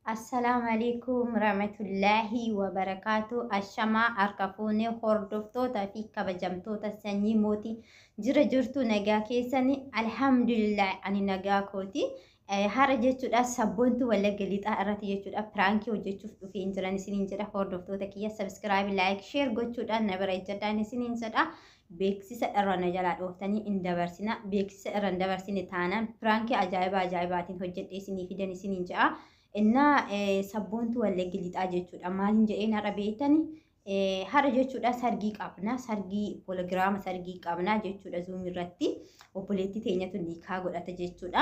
السلام عليكم ورحمة الله وبركاته. الشمع أركفوني هردفتوتا في كبجمتوتا سني موتي جرجرتو نجا كيسني الحمد لله أني نجا كوتي. هارا جيتشو دا سبونتو ولا قليت أرتي جيتشو دا برانكي وجيتشو في إنجراني سنين جدا هردفتوتا كيا سبسكرايب لايك شير جوتشو دا نبرا جداني سنين جدا beeksisa irrana jalaa dhooftanii in dabarsina beeksisa irraan dabarsine taanaan pirankii ajaa'ibaatiin hojjedhee isinii fidan isiniin ja'a. Inna sabboontu wallee gilixaa jechuudha. Maaliin jedheen har'a beektanii har'a jechuudha sargii qabna. Sargii poologiraama sargii qabna jechuudha zuum irratti obboleettii teenyatu nikaa godhata jechuudha.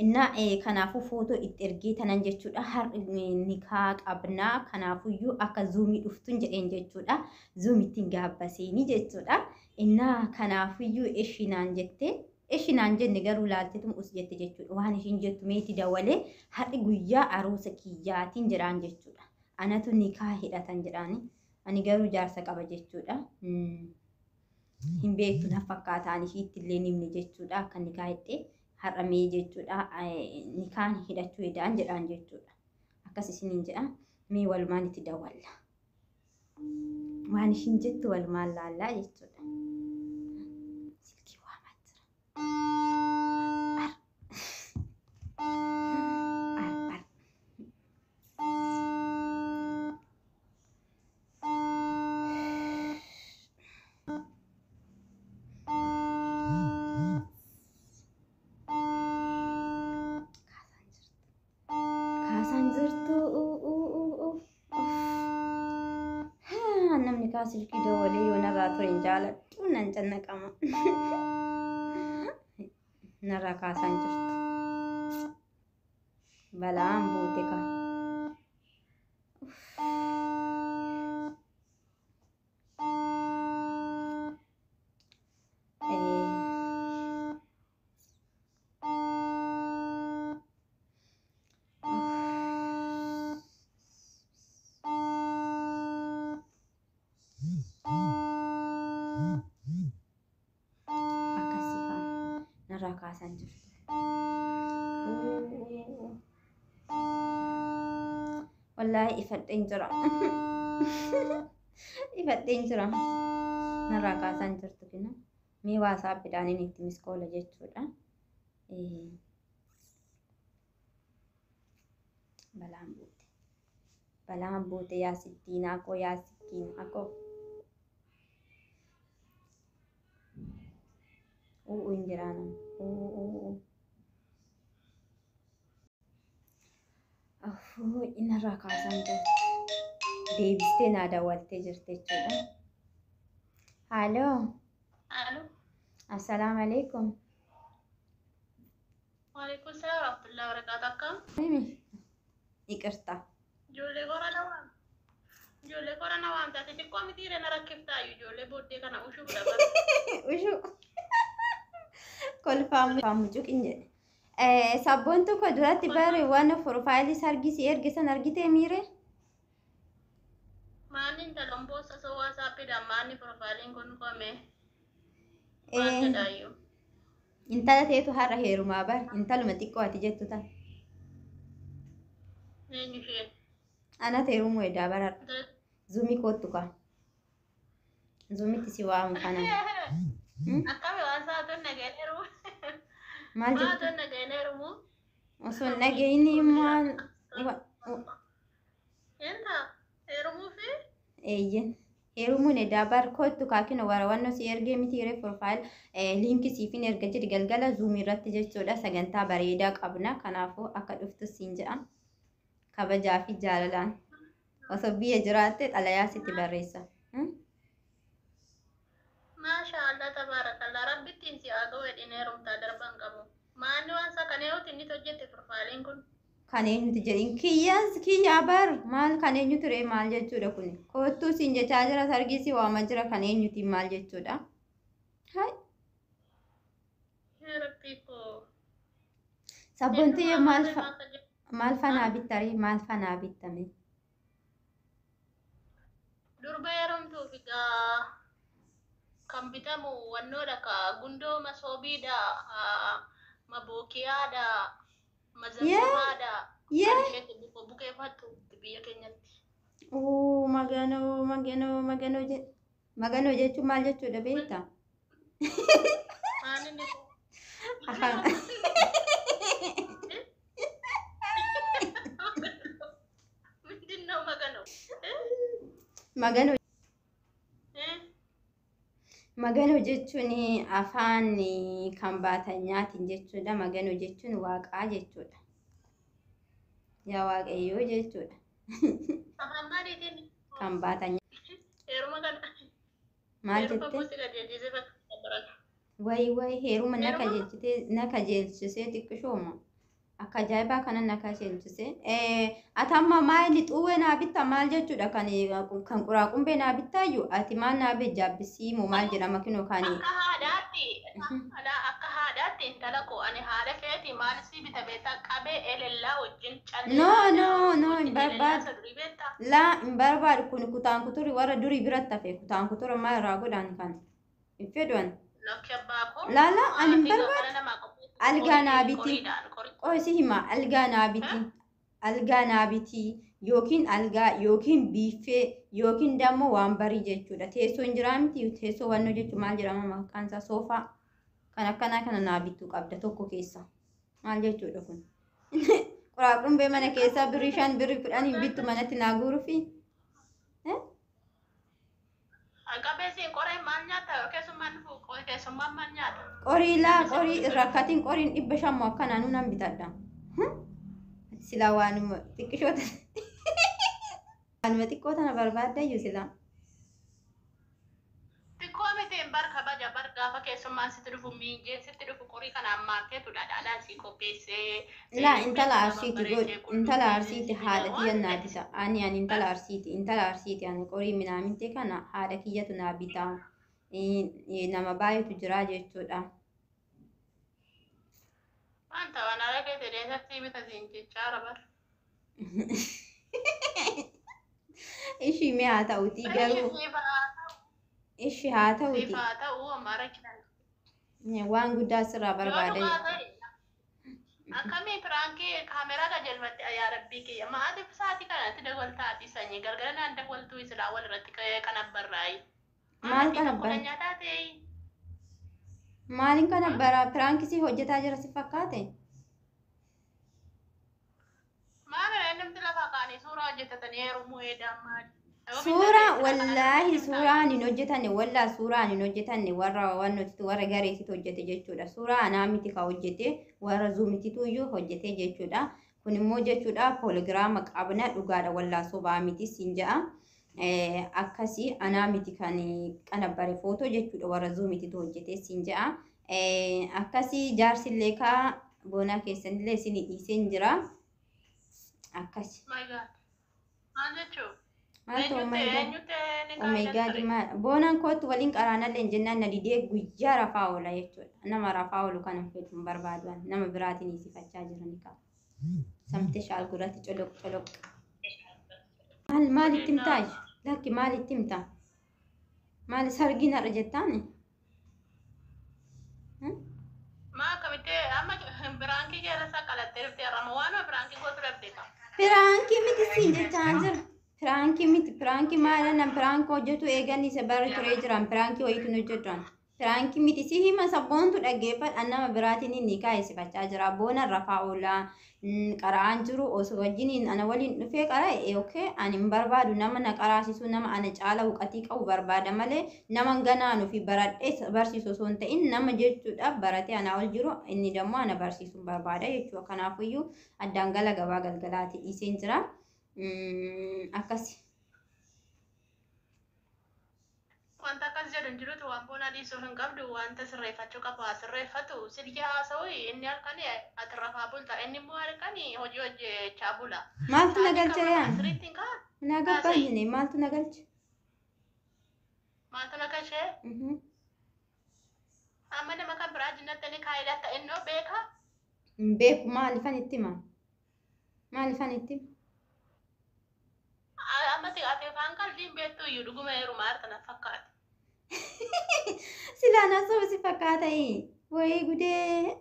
Inna kanaafuu footoo itti ergee tanan jechuudha. Har'a nikaa qabna. Kanaafuyyuu akka zuumii dhuftuun jedheen jechuudha. Zuumittiin gaabbaseeni jechuudha. Inna kanaafuyyuu ishinaan jettee ishinaan jenne garuu laalteetum us jette jechuudha. Waan ishiin jettu meeti dawalee haadhi guyyaa aruusa kiyyaatiin jedhaan jechuudha. Anatu nikaa hidhatan jedhaani. Ani garuu jaarsa qaba jechuudha. Hin beektu na fakkaataan ishiitti illee nimni jechuudha. Akka nikaa hidhee har'amee jechuudha. Nikaan hidhachuu hidhaan jedhaan jechuudha. Akkas isiniin jedha. Mee walumaan itti dawalla. Waan ishiin jettu walumaan laallaa jechuudha. Silkii waamaa jira. Namni kaasilkii dawalee yoo narraa ture hin jaaladhu nan cannaqama. Narraa kaasaan jirtu. Balaan buute ka. Narraa kaasaan jirtu. Wallaahi ifadheen jira. Ifadheen jira. Narraa kaasaan jirtu kina. Mee waasaappiidhaan inni itti miskoola jechuudha. Balaan buute. Balaan buute yaa sittiinaa koo yaa sikkiinaa koo. Injiraanan. Narraa kaasaan jirtu. Deebistee naa daawwattee jirti jechuudha. Haaloo. Halo. Assalamu alaikum. Waalaikumsalam warahmatullahi wabarakatuh. Akkam? Iqirta. Ijoollee qorana waan taate xiqqoo miti irra na rakkiftaayu ijoollee booddee kana ushuu daban. Ushuu. Kolfaamu cuqin jedhe. Sabboon tokko duratti bari waan profaayilii sargii ergisan argitee miire? Maanni talombosa so waasaappiidhaan maanni profaayiliin kun kome? Maal jedhaayyuu? Intala teetu har'a heerumaa bar intaluma xiqqoo ati jettu tan. Eenyu isheen? Ana heerumuu edaa bara zuumii koottu kaa. Zuumitti si waamu kana. Akkami waan saatuun nageeneeru? Maal jettu? Saatuun nageeneerumu? Osoo nageenyi maal? Enta heerumuufi? Eeyyen. Heerumuun edaa bar koottu kaa kino warawannoo si ergee mitiiree profaayil liinkii siifin erga jedhi galgala zuumii irratti jechuudha sagantaa bareedaa qabna kanaafuu akka dhuftu siin jedha. Kabajaa fi jaalalaan. Osoo biyya jiraatte xalayaa sitti barreessa. Maashaallah tabaarakallah rabbittiin si haa ga'u hedhine heerumtaa darban qabu. Maanni waan isaa kan eeguuti inni hojjette profaayiliin kun? Kan eenyuti jedhin kiyyaa bar maal kan eenyu ture maal jechuudha kun koottuu siin jechaa jira sargiisi waama jira kan eenyuti maal jechuudha. Hai. Rabbii koo. Sabboontii maal fanaa bittare maal fanaa bittame? Durba heerumtuuf egaa kan bitamu wannoodha ka gundoo masoobiidha mabookiyaadha mazammaadha kan isheetti bukeeffatu Oo maganoo jechuun maal jechuudha beektaa? Maani ni ko. Afaan Mindinno magano. maganoo Eh? maganoo jechuun afaan kan baatan nyaatiin jechuudha. Maganoo jechuun waaqaa jechuudha. Yaa waaqayyoo jechuudha. Afaan maaliitiin? Kan baatan Heeruma kana. maal Heeruma jettee? buusi gajeelchise fakkaata baran. Wayi heeruma Heeruma na kajeelchisee xiqqishooma. Akka ajaa'ibaa kana na kajeelchisee. Ati amma maali xuwwee naa bitta maal jechuudha kan quraaqumbee naa bittaayyuu ati maal naa bejjaabbisii moo maal jedhama kinoo kaanii. akka haadhaatti akka haadhaatti intala koo ani haadha keeti maal si bita beektaa qabee elellaa wajjin No hin barbaadu. Laa hin barbaadu kun kutaan kuturi warra durii biratti hafe kutaan kutura maal irraa godhan kan hin fedhan. Lala ani hin barbaadu. Algaa naa biti. Qoisi hima algaa naa biti yookiin algaa yookiin biiffee yookiin dammoo waan barii jechuudha. Teessoo hin jiraa miti teessoo wannoo jechuun maal jedhama maqaan isaa soofaa kan akkanaa kana naa bittuu qabda tokko keessa maal jechuudha kun. Quraaqumbee mana keessaa birrii 5 birrii 10 hin bittu manatti naa guuruufi. Qabeessiin qoree maal nyaata keessummaan maal nyaata? Qorii rakkatiin qoriin 500 akkanaa nuun bitadha. Silaa waanuma xiqqishoota waanuma xiqqoo tana barbaaddayyuu silaa. Xiqqoo mitiin bar kabaja bar gaafa keessummaan sitti dhufu miinjeen sitti dhufu qorii kanaan maakkeetu dhadhaadhaan si qopheessee. Laa intala arsiiti haadha kiyya naa bita. Ani intala arsiiti ani qorii minaamintee kana haadha kiyyatu naa bita. Nama baay'eetu jira jechuudha. Wanta waan argee deessatti bitatiin jechaa bar. Ishii mee haa ta'uutii garuu. Ishii haa ta'uutii. Haa ta'uu ammaara kiran. Waan guddaa sirraa barbaada. Akkamii piraankii kaameraa qajeelfatte yaa rabbii kiyya maatiif sa'aatii kanatti dabaltaati sanyii gargara naan dabaltuu isilaa walirratti kan abbarraayi. Maal kana bara? Maaliin kana bara piraankisii hojjetaa jira si fakkaate? Maal namti lafa kaanii suuraa hojjetatanii heerumuu eedaan maali? Suuraa wallaahi suuraan hin hojjetanne wallaa suuraan hin hojjetanne warra gareetitu hojjete jechuudha. Suuraa anaa miti ka hojjete warra zuumititu iyyuu hojjete jechuudha. Kun immoo jechuudha poligiraama qabna dhugaadha wallaa sobaa miti siin ja'a. Akkasii anaa miti kan qanabbare footoo jechuudha warra zuumititu hojjete siin ja'a. Akkasii jaarsillee kaa boonaa keessanillee isin dhiiseen jira. Akkasii. Maal jechuudha? Boonaan kootu waliin qaraanallee jennaan na didee guyyaa rafaa oola jechuudha. Nama rafaa oolu kana fedhu hin barbaadu. Nama biraatiin isifachaa jirani qaba. Samtee shaal gurratti coloq. Maal itti himtaa? Lakki maal itti himtaa? Maal sargiin har'a jettaani? Maa akkamitti amma biraankii keessa qalattee dhuftee har'ama waan biraankii gootu dhabdee qaba. Piraankii miti siin jechaa jira. Piraankii maala piraankii hojjetu eeganni isa barri turee jiran piraankii wayitu hojjetan. Piraankii miti si hima sabboontu dhaggeeffadha nama biraatiin inni kaa'esifachaa jira. Boona rafaa oolaa qara'aan jiru osoo wajjiniin ana waliin dhufee qara'e yookiin ani hin barbaadu nama na qaraasisu nama ana caala huqatii qabu barbaada malee nama ganaanuu fi baradhee barsiisu osoo hin ta'in nama jechuudha baratee anaa ol jiru inni dammoo ana barsiisuu barbaada jechuudha. Kanaafiyyuu addaan gala gabaa galgalaati dhiiseen jira. Akkasi. Wanta akkas jedhu hin jirutu waan boona dhiisuu hin qabdu wanta sirreeffachuu qaba sirreeffatu silkii haasa'u inni halkan ati rafaa bulta inni immoo halkan hojii hojjechaa bula. Maaltu nagalcha yaan? Sirriittiin kaa? Naga baay'ine maaltu nagalcha? Maaltu nagalchee? Amma nama kan biraa jinnattanii kaayidaa ta'ennoo beekaa? Hin beeku maalifan itti hima? Maalifan itti hima? Amma ati afaan qalbiin beektu iyyuu dhuguma heerumaa harkana fakkaate. Silaa na soba si fakkaata wayii gudee.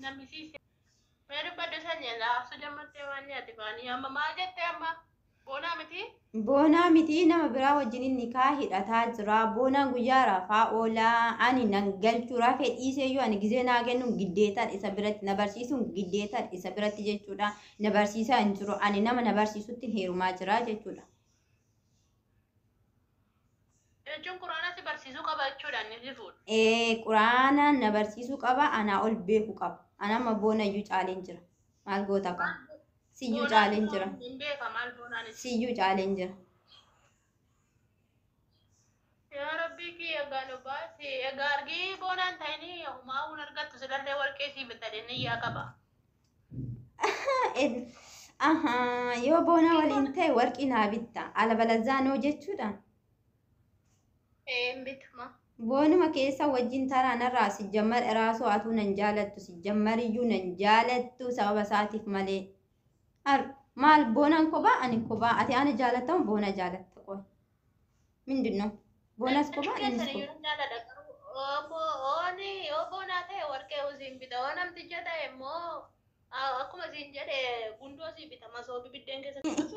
Namni siisee. Meri baddu sanya la sujamate wani atibani amma maajette amma bona miti. Boonaa miti nama biraa wajjin nikaa hidhataa jira. Boonaan guyyaa rafaa oolaa ani nan galchuu rafee dhiiseeyyuu ani gizee naa kennuun giddeetaan isa biratti na barsiisuun giddeetaan isa biratti jechuudha. Na barsiisaa hin jiru ani nama na barsiisutti heerumaa jira jechuudha. Jechuun quraana si barsiisuu qaba jechuudha inni jiruudha. Quraana na barsiisuu qaba anaa ol beeku qaba. Ana amma boonayyuu caaleen jira. Maal goota qaba? Siyyuu caaleen jira. Hin beeka maal boonaanis. Siyyuu caaleen jira. Yaa rabbii kiyya gaanu baasi egaa argii boonaan ta'ini homaa hun argattu silallee warqee sii bitadhee yaa qaba. Yoo boona waliin ta'e warqii naa bitta. Albalazaa noo jechuudha. Bituma. Boonuma keessa wajjin taraanarraa si jammar eraasoo atuu nan jaalattu si jammariyyuu nan jaalattu sababa isaatiif malee. Maal boonaan kophaa ani kophaa ati ana jaalattamu boona jaalatta qoy. Mindinno boonas kophaa innis kophaa. Yoo boonaa ta'e warqee usiin bita yoo namticha ta'e immoo akkuma siin jedhe gundoo sii bita masoobii biddeen keessatti.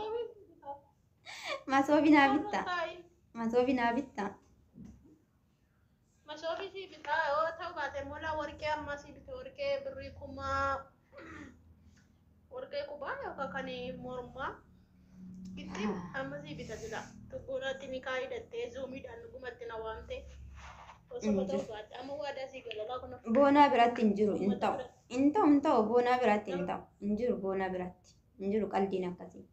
Masoobii naa bitta. Masoobii naa bitta. Masoobii sii bitaa yoo ta'u baate mola warqee amma sii bita warqee birrii kumaa warqee kubaa yookaan kan mormaa itti amma sii bita jira tubboodhaatti ni kaa hidhattee zoomiidhaan dhugumatti na waamte osoo ta'u baate amma waadaa sii galalaa kun. Boonaa biratti hin jiru hin ta'u hin ta'u boonaa biratti hin ta'u hin jiru boonaa biratti hin jiru qaldiin akkasii.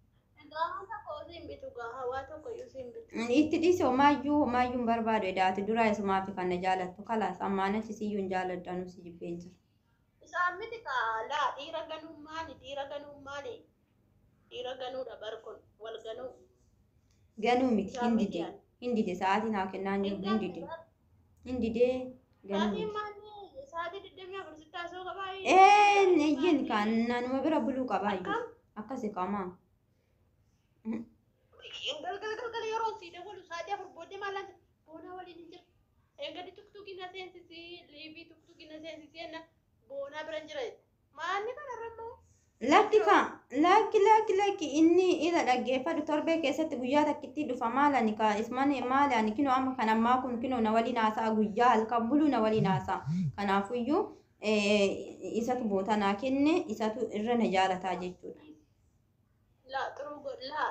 Itti dhiise homaayyuu hin barbaadu edaati duraa isumaa fi kan na jaalattu kalaas ammaan achi siyyuu hin jaaladhu anuu si jibbeen jira. Isaan miti laa dhiira ganummaani dhiira ganuudha barkun wal ganuu. Ganuu miti hin dide sa'aatii naa kennaan jiru hin didee ganuu miti. Sa'aatii 24 taasoo qabaa. Neyyin kan naanuma bira buluu qabaayyuu akkasi qamaa. Galgal yeroo sii dabalu sa'aatii 4 booddee maalaan boonaa waliin hin jira. Eegatti tuktuki na seensisii liivii tuktuki na seensisii enna boonaa bira jira. Maalni kana rammoo? Lakki inni ila dhaggeeffadhu torbee keessatti guyyaa takkitti dhufa maalani ka ismani maalani kino amma kan ammaa kun kino na waliin haasa'a guyyaa halkan buluu na waliin haasa'a. Kanaafuyyuu isatu boota naa kenne isatu irra na jaalataa jechuudha. La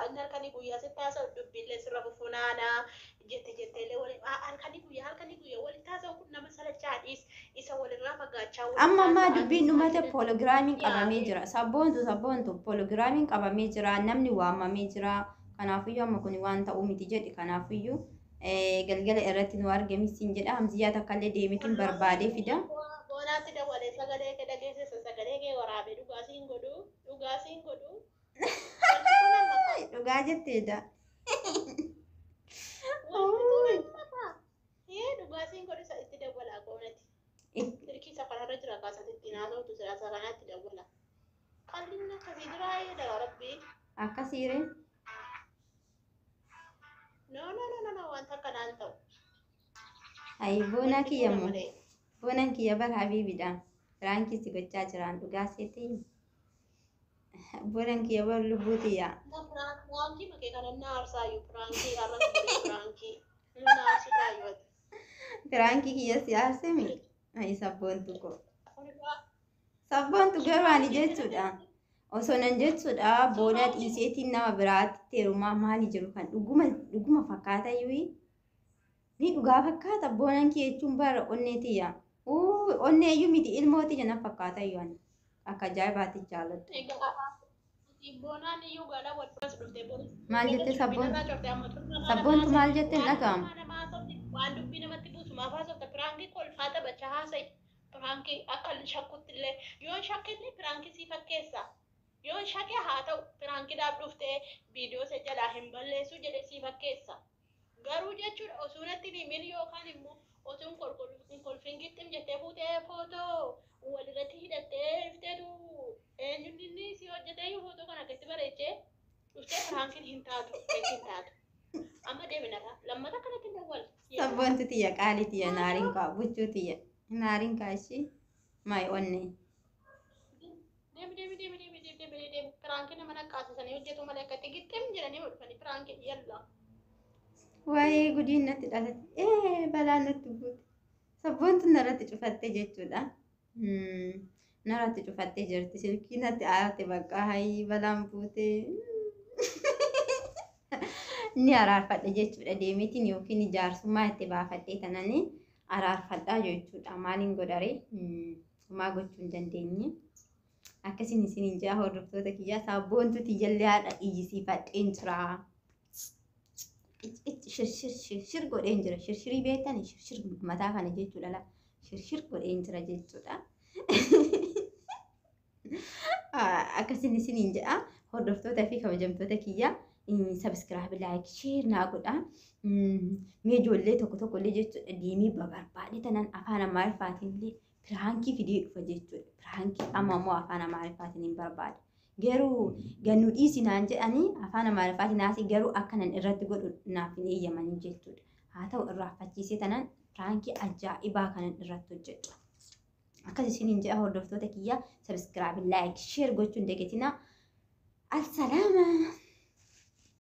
inni halkanii guyyaa sitti haasa'u dubbiillee sirra fufunaanaa jetteellee waliin halkanii guyyaa walitti haasa'u kun nama salachaadhiis isa walirraa fagaachaa amma dubbiin dhumate poologiraamiin qabamee jira sabboontu poologiraamiin qabamee jira namni waamamee jira kanaafuyyuu amma kun waan ta'uu miti jedhi kanaafuyyuu galgala irratti nu argamisiin jedha hamziyyaa takkaallee deemetiin barbaadee fida. Boonaatti dabalee sagalee kee dhageessisa sagalee kee waraabee dhugaasiin godhu. Dhugaa jetteedha. Dhugaasiin godhu itti dabala qoonati. Dirqii safararra jira kaasatti naasootu siraasaa kanaatti dabala. Qalliin akkasii jiraa dhala rabbii. Akkasiire. No wanta akkanaan ta'u. Ayi boona kiyya moo boonaan kiyya bara habiibidha. Firaankiisi gochaa jiraan dhugaa seetii. Boonaan kiyya bara lubbuutiyya. Firaanki makee kana naarsaayyuu firaanki arrabsuu firaanki. Naarsitaayyuu. Firaanki kiyya siyaasemi. Ayi sabboontu ko. Sabboontu garuu ani jechuudha. Osoo nan jechuudha boona dhiiseetiin nama biraatti heerumaa maali jiru kan dhuguma fakkaata iyyuu. Ni dhugaa fakkaata boonaan kiyya jechuun bara onneetiyya. Onnee iyyuu miti ilmooti jana fakkaata iyyuu ani. Akka ajaa'ibaatti jaalladhu. Boonaan iyyuu gaala walfaas dhuftee boona. Maal jette sabboontu? Sabboontu maal jette hin dhaga'amu? Waan dubbii namatti buusu maaf haasofta firaankii kolfaa taphachaa haasa'i. Firaankii akka shakkutti illee yoo shakkillee firaankii sii fakkeessa. Yoo shakke haa ta'u firaankiidhaaf dhuftee viidiyoo isa jalaa hin balleessu jedhee sii fakkeessa. Garuu jechuudha osoo natti himin yookaan immoo osoo hin kolfin gixxim jettee fuutee footoo walirratti hidhattee ifteetu eenyuun si hojjetee yoo footoo kana akkatti bareechee dhuftee firaankiin hin taatu. Amma deebinarra lammata kanatti hin dawwal. Sabboontu tiyya qaalii tiyya naariin kaa buchuu tiyya naariin kaa ishii maay onnee. deemi piraanki nama naqqaasisanii hojjetu malee akkatti gixxim jedhanii hodhanii piraanki yalla. Waa'ee gudiin natti dhalate balaan natti buute. Sabboontu narratti cufattee jechuudha. Narratti cufattee jirti. Silkii natti aarte bakka hayi balaan buute. Ni araarfadha jechuudha. Deemitiin yookiin jaarsummaa itti baafadhee tananii araarfadhaa jechuudha. Maaliin godharee homaa gochuu hin dandeenye. Akkasiin isiniin jaa hordoftoota kiyyaa sabboontuti jallee haadha iyyisiifadheen jira. Shirshir godheen jira. Shirshirii beektan shirshir mataa kana jechuudha. Shirshir godheen jira jechuudha. Akkasiin isiniin jaa hordoftootaa fi kabajamtoota kiyyaa subscribe like share naa godhaa. Mee ijoollee tokko illee jechuudha deemee barbaade tanan afaan Amaariffaatiin illee piraankii fidee dhufa jechuudha. Piraankii ammoo afaan Amaariffaatiin hin barbaada. Garuu gannu dhiisinaan jedhanii afaan Amaariffaatiin haasii garuu akkanan irratti godhu naaf hin eeyyamanii jechuudha. Haa ta'u irraanfachiisee tanan piraankii ajaa'ibaa kanan irratti hojjedha. Akkas isiniin jedha hordoftoota kiyyaa subscribe like share gochuun dagattinaa. Assalaama.